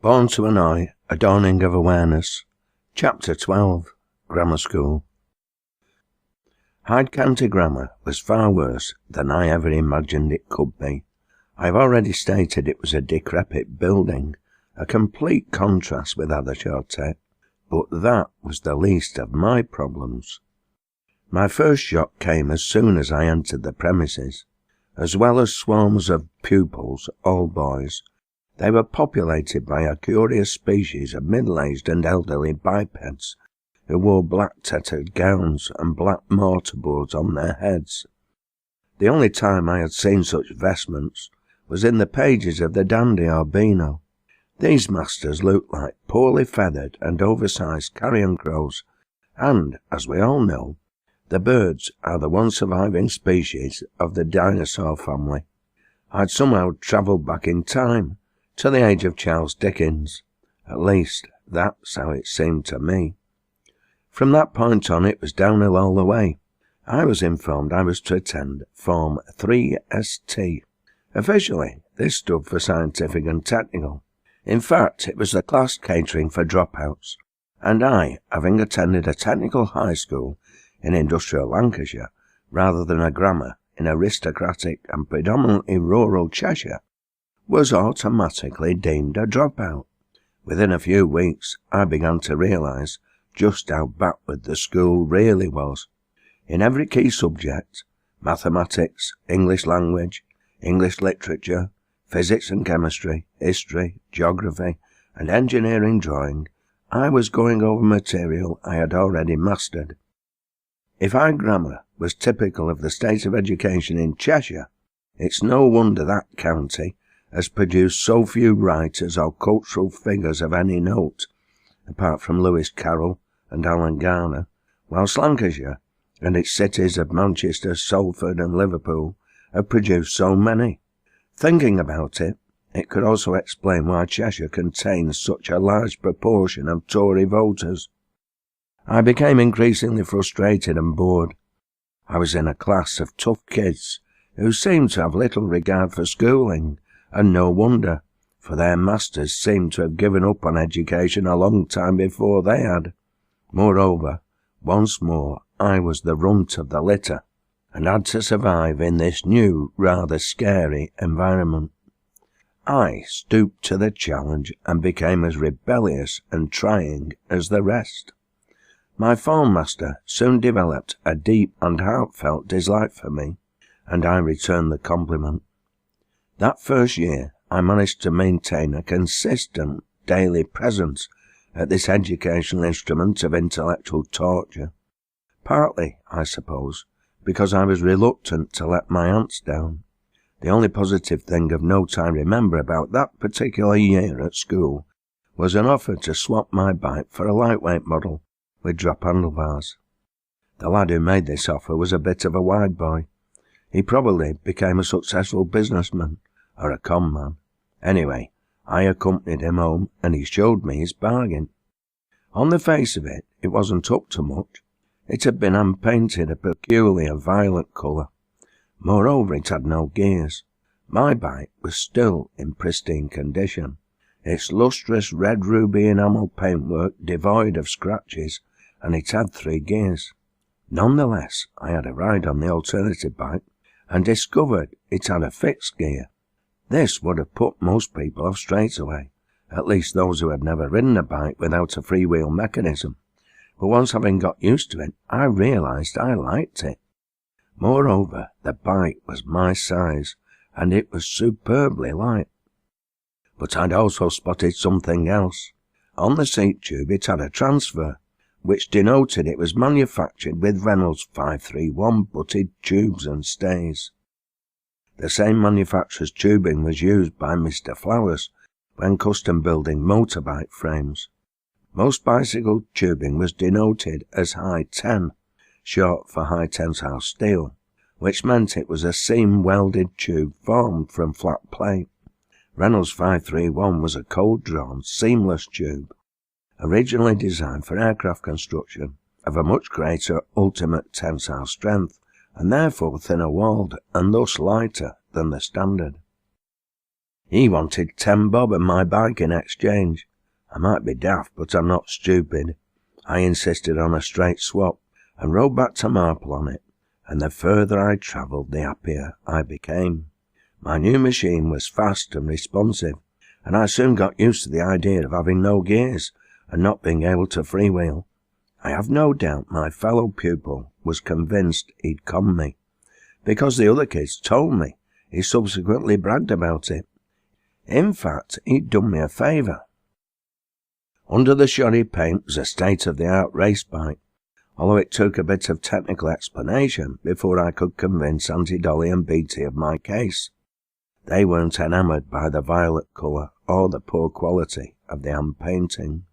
Born to Annoy, a dawning of awareness. Chapter 12. Grammar School. Hyde County Grammar was far worse than I ever imagined it could be. I have already stated it was a decrepit building, a complete contrast with Athershot, but that was the least of my problems. My first shock came as soon as I entered the premises. As well as swarms of pupils, all boys, they were populated by a curious species of middle-aged and elderly bipeds who wore black tattered gowns and black mortarboards on their heads. The only time I had seen such vestments was in the pages of the Dandy or Beano. These masters looked like poorly feathered and oversized carrion crows, and, as we all know, the birds are the one surviving species of the dinosaur family. I'd somehow travelled back in time, to the age of Charles Dickens. At least, that's how it seemed to me. From that point on, it was downhill all the way. I was informed I was to attend Form 3ST. Officially, this stood for Scientific and Technical. In fact, it was the class catering for dropouts, and I, having attended a technical high school in industrial Lancashire, rather than a grammar in aristocratic and predominantly rural Cheshire, was automatically deemed a dropout. Within a few weeks, I began to realise just how backward the school really was. In every key subject, mathematics, English language, English literature, physics and chemistry, history, geography, and engineering drawing, I was going over material I had already mastered. If Hyde Grammar was typical of the state of education in Cheshire, it's no wonder that county has produced so few writers or cultural figures of any note, apart from Lewis Carroll and Alan Garner, whilst Lancashire and its cities of Manchester, Salford and Liverpool have produced so many. Thinking about it, it could also explain why Cheshire contains such a large proportion of Tory voters. I became increasingly frustrated and bored. I was in a class of tough kids who seemed to have little regard for schooling, and no wonder, for their masters seemed to have given up on education a long time before they had. Moreover, once more, I was the runt of the litter, and had to survive in this new, rather scary environment. I stooped to the challenge and became as rebellious and trying as the rest. My form master soon developed a deep and heartfelt dislike for me, and I returned the compliment. That first year, I managed to maintain a consistent daily presence at this educational instrument of intellectual torture, partly, I suppose, because I was reluctant to let my aunts down. The only positive thing of note I remember about that particular year at school was an offer to swap my bike for a lightweight model with drop handlebars. The lad who made this offer was a bit of a wide boy. He probably became a successful businessman, or a con man. Anyway, I accompanied him home, and he showed me his bargain. On the face of it, it wasn't up to much. It had been hand-painted a peculiar violet colour. Moreover, it had no gears. My bike was still in pristine condition, its lustrous red ruby enamel paintwork devoid of scratches, and it had 3 gears. Nonetheless, I had a ride on the alternative bike, and discovered it had a fixed gear. This would have put most people off straight away, at least those who had never ridden a bike without a freewheel mechanism. But once having got used to it, I realised I liked it. Moreover, the bike was my size, and it was superbly light. But I'd also spotted something else. On the seat tube it had a transfer, which denoted it was manufactured with Reynolds 531 butted tubes and stays. The same manufacturer's tubing was used by Mr. Flowers when custom building motorbike frames. Most bicycle tubing was denoted as high 10, short for high tensile steel, which meant it was a seam-welded tube formed from flat plate. Reynolds 531 was a cold-drawn, seamless tube, originally designed for aircraft construction, of a much greater ultimate tensile strength, and therefore thinner-walled and thus lighter than the standard. He wanted 10 bob and my bike in exchange. I might be daft, but I'm not stupid. I insisted on a straight swap and rode back to Marple on it, and the further I travelled, the happier I became. My new machine was fast and responsive, and I soon got used to the idea of having no gears and not being able to freewheel. I have no doubt my fellow pupil was convinced he'd conned me, because the other kids told me he subsequently bragged about it. In fact, he'd done me a favour. Under the shoddy paint was a state-of-the-art race bike, although it took a bit of technical explanation before I could convince Auntie Dolly and Beatty of my case. They weren't enamoured by the violet colour or the poor quality of the hand painting.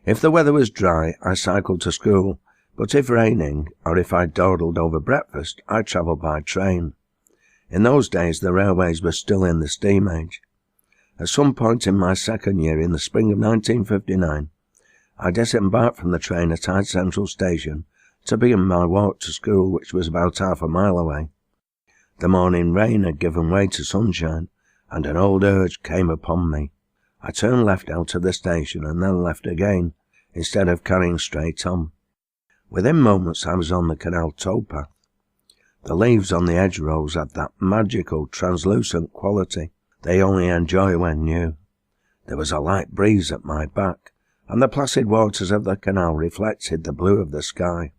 If the weather was dry, I cycled to school, but if raining, or if I dawdled over breakfast, I travelled by train. In those days the railways were still in the steam age. At some point in my second year, in the spring of 1959, I disembarked from the train at Hyde Central Station to begin my walk to school, which was about half a mile away. The morning rain had given way to sunshine, and an old urge came upon me. I turned left out of the station and then left again, instead of carrying straight on. Within moments I was on the canal towpath. The leaves on the hedgerows had that magical, translucent quality they only enjoy when new. There was a light breeze at my back, and the placid waters of the canal reflected the blue of the sky.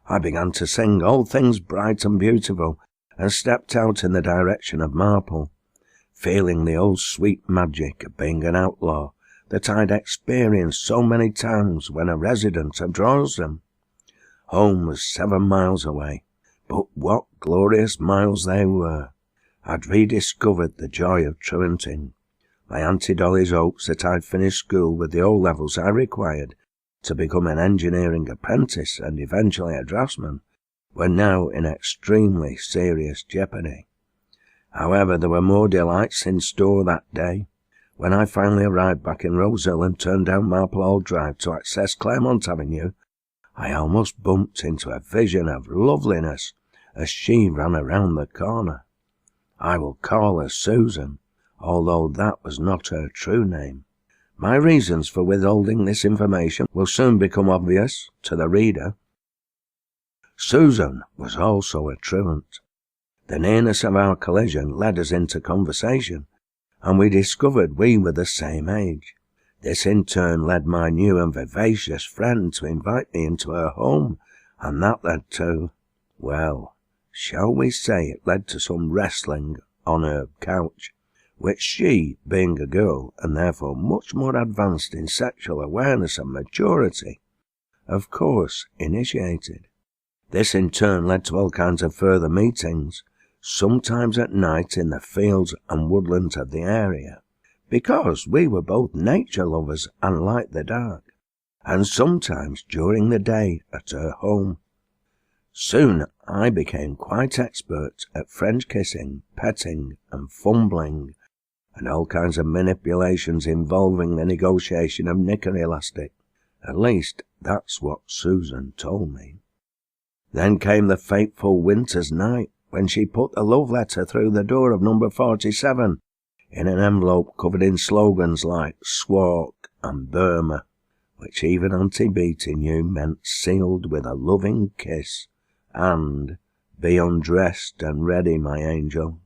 I began to sing all things bright and beautiful, and stepped out in the direction of Marple, feeling the old sweet magic of being an outlaw that I'd experienced so many times when a resident of Droylsden. Home was 7 miles away, but what glorious miles they were! I'd rediscovered the joy of truanting. My Auntie Dolly's hopes that I'd finish school with the O-levels I required to become an engineering apprentice and eventually a draftsman were now in extremely serious jeopardy. However, there were more delights in store that day. When I finally arrived back in Rosehill and turned down Marple Hall Drive to access Claremont Avenue, I almost bumped into a vision of loveliness as she ran around the corner. I will call her Susan, although that was not her true name. My reasons for withholding this information will soon become obvious to the reader. Susan was also a truant. The nearness of our collision led us into conversation, and we discovered we were the same age. This in turn led my new and vivacious friend to invite me into her home, and that led to, well, shall we say it led to some wrestling on her couch, which she, being a girl, and therefore much more advanced in sexual awareness and maturity, of course initiated. This in turn led to all kinds of further meetings, sometimes at night in the fields and woodlands of the area, because we were both nature lovers and liked the dark, and sometimes during the day at her home. Soon I became quite expert at French kissing, petting, and fumbling, and all kinds of manipulations involving the negotiation of knicker elastic. At least, that's what Susan told me. Then came the fateful winter's night, when she put the love letter through the door of number 47, in an envelope covered in slogans like Swark and Burma, which even Auntie Beatty knew meant sealed with a loving kiss, and be undressed and ready, my angel.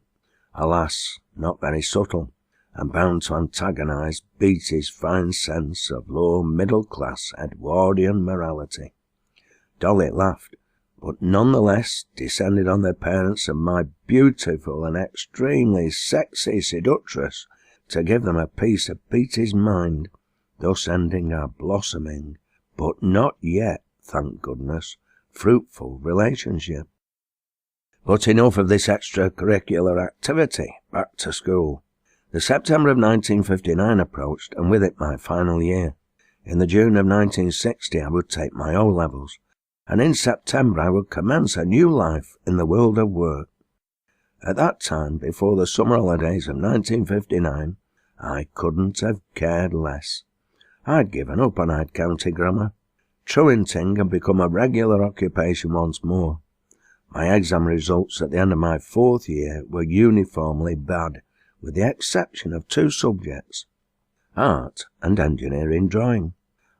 Alas, not very subtle, and bound to antagonize Beatty's fine sense of low middle-class Edwardian morality. Dolly laughed, but nonetheless descended on the parents of my beautiful and extremely sexy seductress to give them a piece of Beatty's mind, thus ending our blossoming, but not yet, thank goodness, fruitful relationship. But enough of this extracurricular activity. Back to school. The September of 1959 approached, and with it my final year. In the June of 1960 I would take my O-levels, and in September I would commence a new life in the world of work. At that time, before the summer holidays of 1959, I couldn't have cared less. I'd given up on Hyde County Grammar. Truanting had become a regular occupation once more. My exam results at the end of my 4th year were uniformly bad, with the exception of 2 subjects, art and engineering drawing.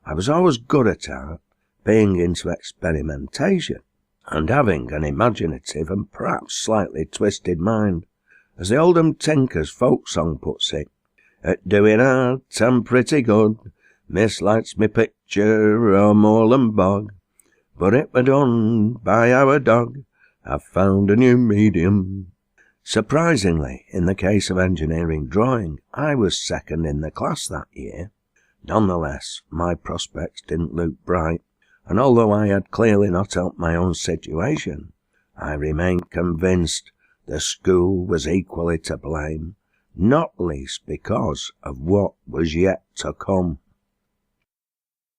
I was always good at art, being into experimentation, and having an imaginative and perhaps slightly twisted mind. As the Oldham Tinkers folk song puts it, "At doing art I'm pretty good, Miss likes me picture o' moorland bog, but it were done by our dog, I've found a new medium." Surprisingly, in the case of engineering drawing, I was second in the class that year. Nonetheless, my prospects didn't look bright, and although I had clearly not helped my own situation, I remained convinced the school was equally to blame, not least because of what was yet to come.